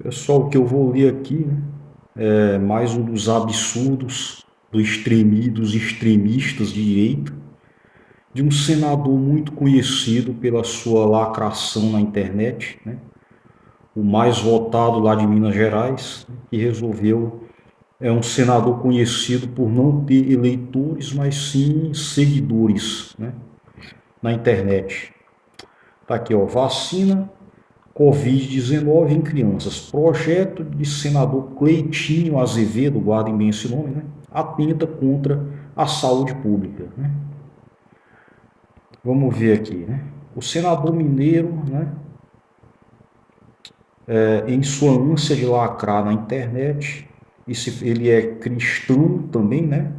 Pessoal, o que eu vou ler aqui, né, é mais um dos absurdos dos extremistas de direita, de um senador muito conhecido pela sua lacração na internet, né, o mais votado lá de Minas Gerais, que resolveu, é um senador conhecido por não ter eleitores, mas sim seguidores, né, na internet. Tá aqui, ó, vacina Covid-19 em crianças. Projeto de senador Cleitinho Azevedo, guardem bem esse nome, né? Atenta contra a saúde pública. Né? Vamos ver aqui, né? O senador mineiro, né? Em sua ânsia de lacrar na internet, ele é cristão também, né?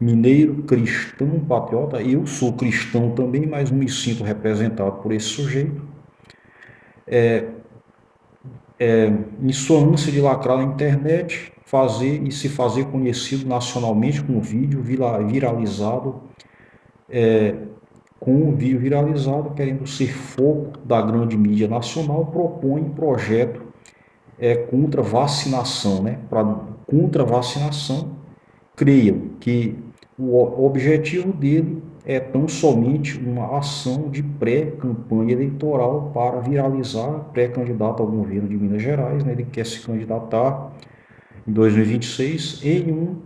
Mineiro, cristão, patriota. Eu sou cristão também, mas não me sinto representado por esse sujeito. Em sua ânsia de lacrar na internet, se fazer conhecido nacionalmente com o vídeo viralizado, querendo ser foco da grande mídia nacional, propõe projeto contra vacinação, né? Contra vacinação, creiam que o objetivo dele é tão somente uma ação de pré-campanha eleitoral para viralizar pré-candidato ao governo de Minas Gerais, né? Ele quer se candidatar em 2026 em um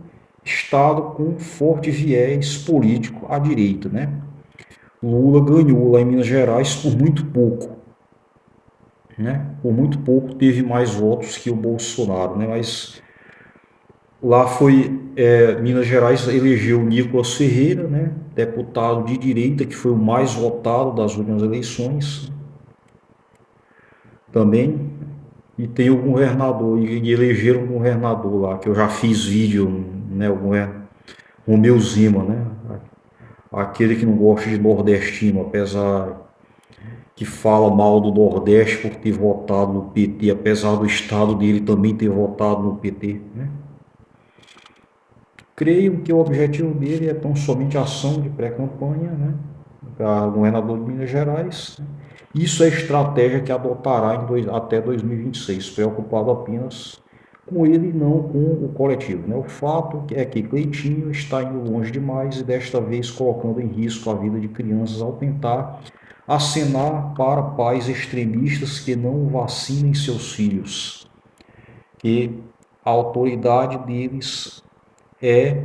estado com forte viés político à direita, né? Lula ganhou lá em Minas Gerais por muito pouco, né? Por muito pouco teve mais votos que o Bolsonaro, né? Mas lá Minas Gerais elegeu o Nicolas Ferreira, né? Deputado de direita, que foi o mais votado das últimas eleições também. E tem o governador, e elegeram um governador lá, que eu já fiz vídeo, né? O Romeu Zema, né? Aquele que não gosta de nordestino, apesar que fala mal do Nordeste por ter votado no PT, apesar do estado dele também ter votado no PT, né? Creio que o objetivo dele é tão somente ação de pré-campanha, né? Para governador de Minas Gerais. Né? Isso é a estratégia que adotará até 2026, preocupado apenas com ele e não com o coletivo. Né? O fato é que Cleitinho está indo longe demais e desta vez colocando em risco a vida de crianças ao tentar acenar para pais extremistas que não vacinem seus filhos, que a autoridade deles é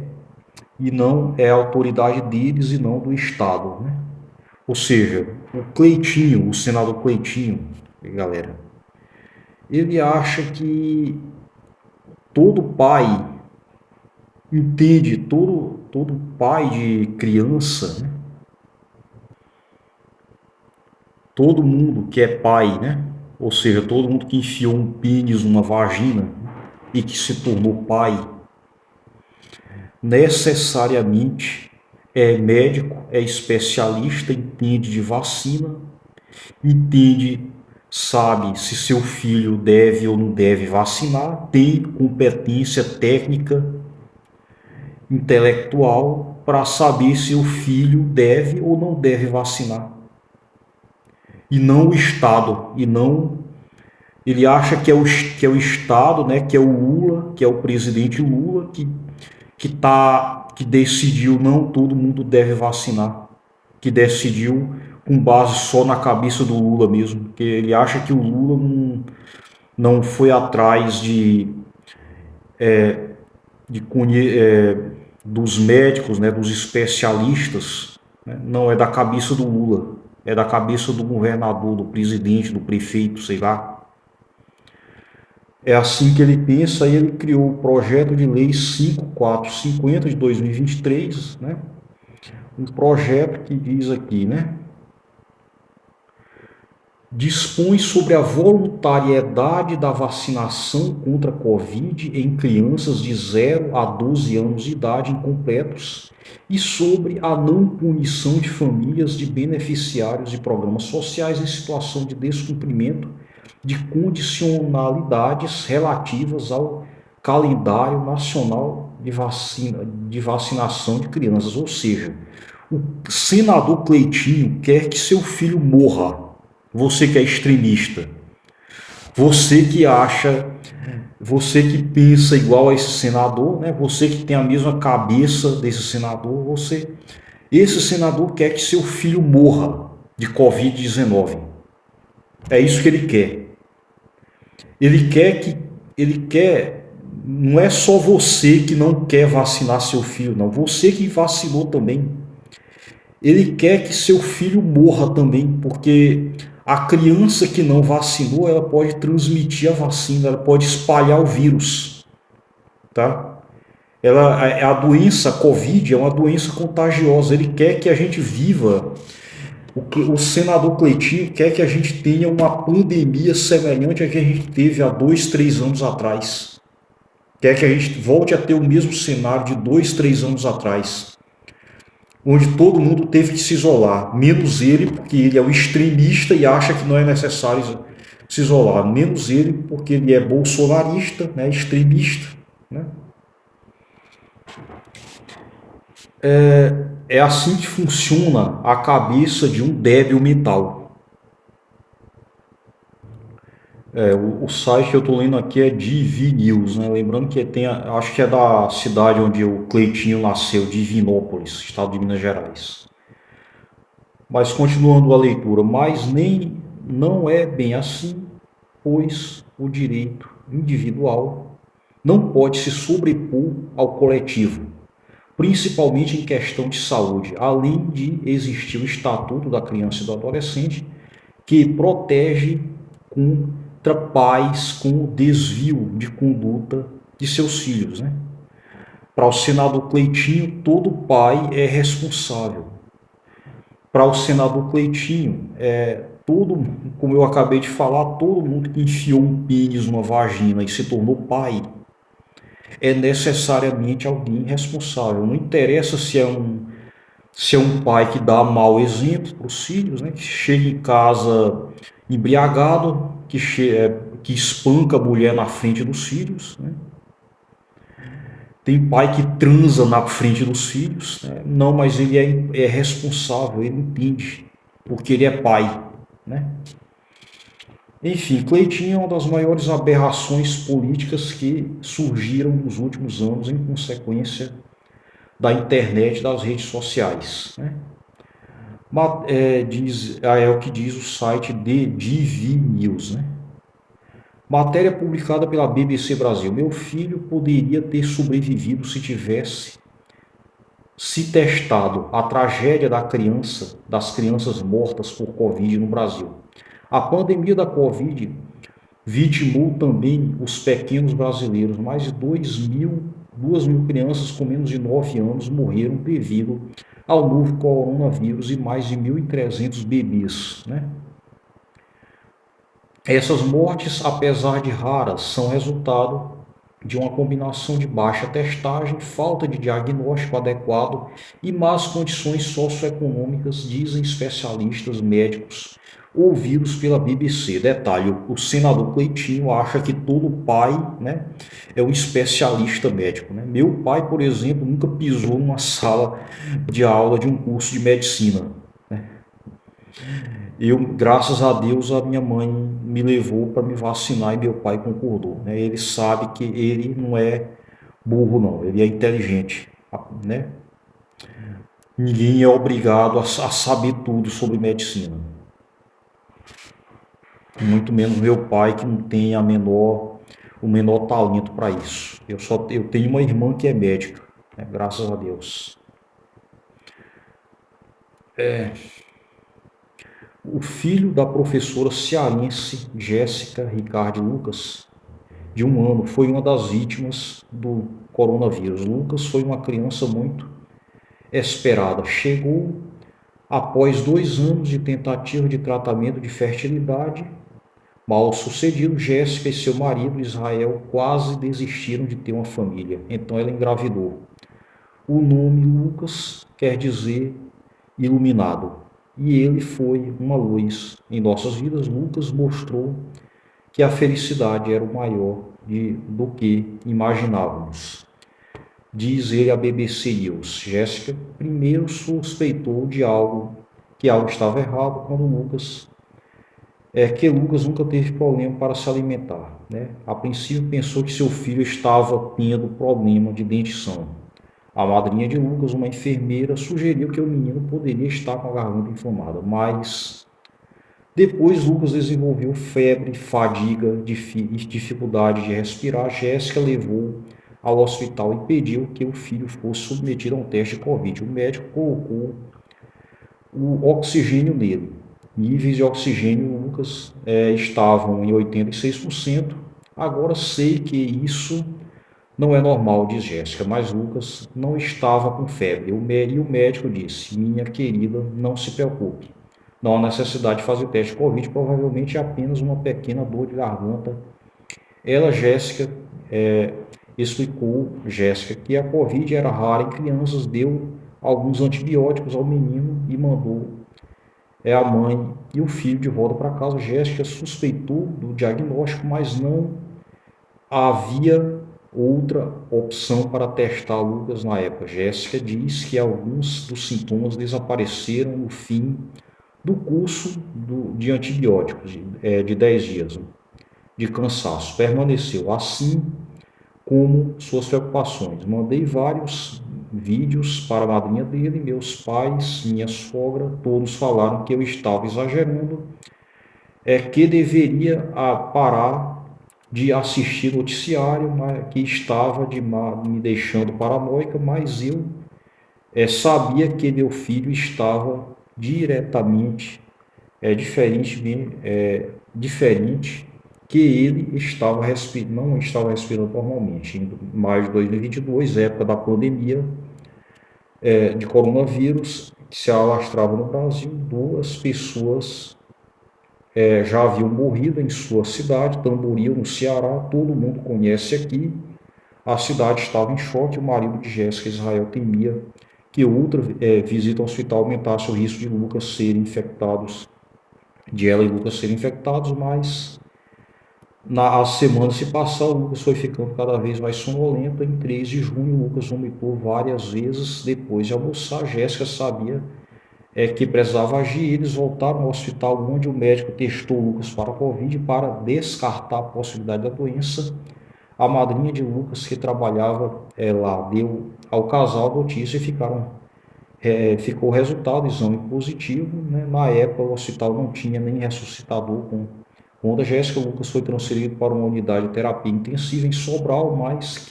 a autoridade deles e não do Estado, né? Ou seja, o Cleitinho, o senador Cleitinho, galera, ele acha que todo pai entende, todo pai de criança, né? Todo mundo que é pai, né? Ou seja, todo mundo que enfiou um pênis numa vagina e que se tornou pai, necessariamente é médico, é especialista, entende de vacina, entende, sabe se seu filho deve ou não deve vacinar, tem competência técnica, intelectual para saber se o filho deve ou não deve vacinar. E não o Estado, e não ele acha que é o Estado, né, que é o Lula, que é o presidente Lula, que decidiu não todo mundo deve vacinar, que decidiu com base só na cabeça do Lula mesmo, que ele acha que o Lula não foi atrás dos médicos, né, dos especialistas, né, não é da cabeça do Lula, é da cabeça do governador, do presidente, do prefeito, sei lá. É assim que ele pensa e ele criou o projeto de lei 5450 de 2023, né? Um projeto que diz aqui, né? Dispõe sobre a voluntariedade da vacinação contra a Covid em crianças de 0 a 12 anos de idade incompletos e sobre a não punição de famílias de beneficiários de programas sociais em situação de descumprimento de condicionalidades relativas ao calendário nacional de vacinação de crianças. Ou seja, o senador Cleitinho quer que seu filho morra. Você que é extremista. Você que acha, você que pensa igual a esse senador, né? Você que tem a mesma cabeça desse senador, esse senador quer que seu filho morra de Covid-19. É isso que ele quer. Ele quer que, ele quer, não é só você que não quer vacinar seu filho, não. Você que vacinou também. Ele quer que seu filho morra também, porque a criança que não vacinou, ela pode transmitir a vacina, ela pode espalhar o vírus, tá? A doença Covid é uma doença contagiosa. Ele quer que a gente viva. O senador Cleitinho quer que a gente tenha uma pandemia semelhante à que a gente teve há 2, 3 anos atrás. Quer que a gente volte a ter o mesmo cenário de 2, 3 anos atrás, onde todo mundo teve que se isolar, menos ele, porque ele é um extremista e acha que não é necessário se isolar, menos ele, porque ele é bolsonarista, né, extremista, né? É assim que funciona a cabeça de um débil mental. O site que eu estou lendo aqui é DV News, né? Lembrando que acho que é da cidade onde o Cleitinho nasceu, Divinópolis, estado de Minas Gerais. Mas continuando a leitura, mas nem não é bem assim, pois o direito individual não pode se sobrepor ao coletivo, principalmente em questão de saúde, além de existir o Estatuto da Criança e do Adolescente, que protege contra pais com o desvio de conduta de seus filhos, né? Para o senador Cleitinho, todo pai é responsável. Para o senador Cleitinho, como eu acabei de falar, todo mundo que enfiou um pênis numa vagina e se tornou pai é necessariamente alguém responsável. Não interessa se é um pai que dá mau exemplo para os filhos, né? Que chega em casa embriagado, que espanca a mulher na frente dos filhos, né? Tem pai que transa na frente dos filhos, né? Não, mas ele é responsável, ele entende, porque ele é pai, né? Enfim, Cleitinho é uma das maiores aberrações políticas que surgiram nos últimos anos em consequência da internet e das redes sociais, né? É o que diz o site de DV News, né? Matéria publicada pela BBC Brasil. Meu filho poderia ter sobrevivido se tivesse se testado. A tragédia das crianças mortas por Covid no Brasil. A pandemia da Covid vitimou também os pequenos brasileiros. Mais de 2 mil crianças com menos de 9 anos morreram devido ao novo coronavírus e mais de 1.300 bebês, né? Essas mortes, apesar de raras, são resultado de uma combinação de baixa testagem, falta de diagnóstico adequado e más condições socioeconômicas, dizem especialistas médicos ouvidos pela BBC. Detalhe, o senador Cleitinho acha que todo pai, né, é um especialista médico, né? Meu pai, por exemplo, nunca pisou numa sala de aula de um curso de medicina. Graças a Deus, a minha mãe me levou para me vacinar e meu pai concordou, né? Ele sabe que ele não é burro, não, ele é inteligente, né? Ninguém é obrigado a saber tudo sobre medicina, muito menos meu pai que não tem o menor talento para isso. Eu tenho uma irmã que é médica, né? Graças a Deus. O filho da professora cearense Jéssica Ricardo Lucas, de 1 ano, foi uma das vítimas do coronavírus. Lucas foi uma criança muito esperada. Chegou após 2 anos de tentativa de tratamento de fertilidade mal sucedido. Jéssica e seu marido Israel quase desistiram de ter uma família. Então ela engravidou. O nome Lucas quer dizer iluminado. E ele foi uma luz em nossas vidas. Lucas mostrou que a felicidade era o maior do que imaginávamos. Diz ele à BBC News. Jéssica primeiro suspeitou que algo estava errado quando Lucas é que Lucas nunca teve problema para se alimentar, né? A princípio pensou que seu filho estava tendo problema de dentição. A madrinha de Lucas, uma enfermeira, sugeriu que o menino poderia estar com a garganta inflamada, mas depois Lucas desenvolveu febre, fadiga, dificuldade de respirar. Jéssica levou ao hospital e pediu que o filho fosse submetido a um teste de Covid. O médico colocou o oxigênio nele. Níveis de oxigênio Lucas estavam em 86%. Agora sei que isso não é normal, diz Jéssica, mas Lucas não estava com febre. E o médico disse: minha querida, não se preocupe. Não há necessidade de fazer teste de Covid, provavelmente é apenas uma pequena dor de garganta. Ela, Jéssica, explicou, Jéssica, que a Covid era rara em crianças, deu alguns antibióticos ao menino e mandou a mãe e o filho de volta para casa. Jéssica suspeitou do diagnóstico, mas não havia outra opção para testar Lucas na época. Jéssica diz que alguns dos sintomas desapareceram no fim do curso de antibióticos de 10 dias de cansaço. Permaneceu assim como suas preocupações. Mandei vários vídeos para a madrinha dele, meus pais, minha sogra, todos falaram que eu estava exagerando, que deveria parar de assistir noticiário, que estava me deixando paranoica, mas eu sabia que meu filho estava diretamente diferente, que ele não estava respirando normalmente. Em maio de 2022, época da pandemia de coronavírus, que se alastrava no Brasil, 2 pessoas já haviam morrido em sua cidade, Tamboril, no Ceará, todo mundo conhece aqui. A cidade estava em choque, o marido de Jéssica, Israel, temia que outra visita ao hospital aumentasse o risco de Lucas serem infectados, de ela e Lucas serem infectados, mas as semanas se passaram, o Lucas foi ficando cada vez mais sonolento. Em 3 de junho, o Lucas vomitou várias vezes depois de almoçar. Jéssica sabia que precisava agir. Eles voltaram ao hospital, onde o médico testou o Lucas para a Covid para descartar a possibilidade da doença. A madrinha de Lucas, que trabalhava lá, deu ao casal a notícia e ficou o resultado, exame positivo, né? Na época, o hospital não tinha nem ressuscitador. Quando a Jéssica, Lucas foi transferido para uma unidade de terapia intensiva em Sobral, mais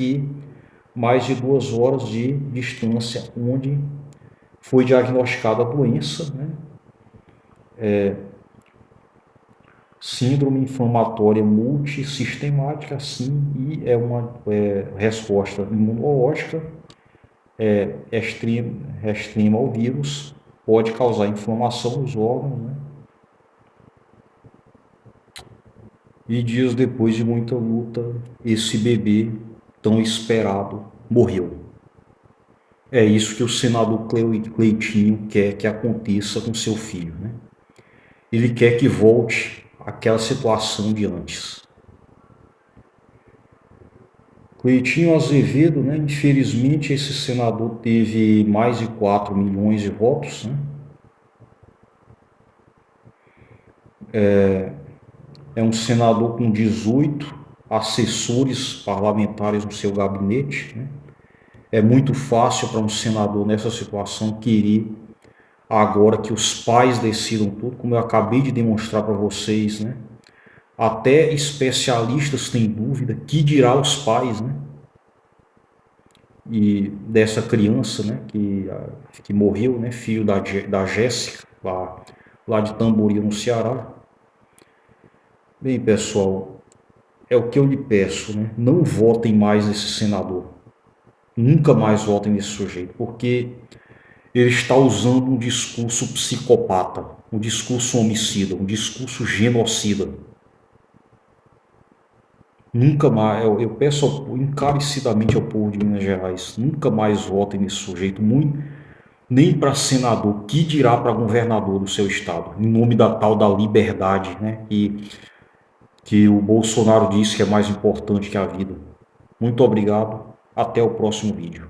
de 2 horas de distância, onde foi diagnosticada a doença, né? Síndrome inflamatória multissistemática, sim, e é uma resposta imunológica extrema ao vírus, pode causar inflamação nos órgãos, né? E dias depois de muita luta, esse bebê tão esperado morreu. É isso que o senador Cleitinho quer que aconteça com seu filho, né? Ele quer que volte àquela situação de antes. Cleitinho Azevedo, né? Infelizmente, esse senador teve mais de 4 milhões de votos, né? É um senador com 18 assessores parlamentares no seu gabinete, né? É muito fácil para um senador nessa situação querer agora que os pais decidam tudo, como eu acabei de demonstrar para vocês, né? Até especialistas têm dúvida, que dirá os pais, né? E dessa criança, né? Que morreu, né? Filho da Jéssica, lá de Tamboril, no Ceará. Bem, pessoal, é o que eu lhe peço, né? Não votem mais nesse senador. Nunca mais votem nesse sujeito, porque ele está usando um discurso psicopata, um discurso homicida, um discurso genocida. Nunca mais, eu peço encarecidamente ao povo de Minas Gerais, nunca mais votem nesse sujeito, nem para senador, que dirá para governador do seu estado, em nome da tal da liberdade, né? Que o Bolsonaro disse que é mais importante que a vida. Muito obrigado, até o próximo vídeo.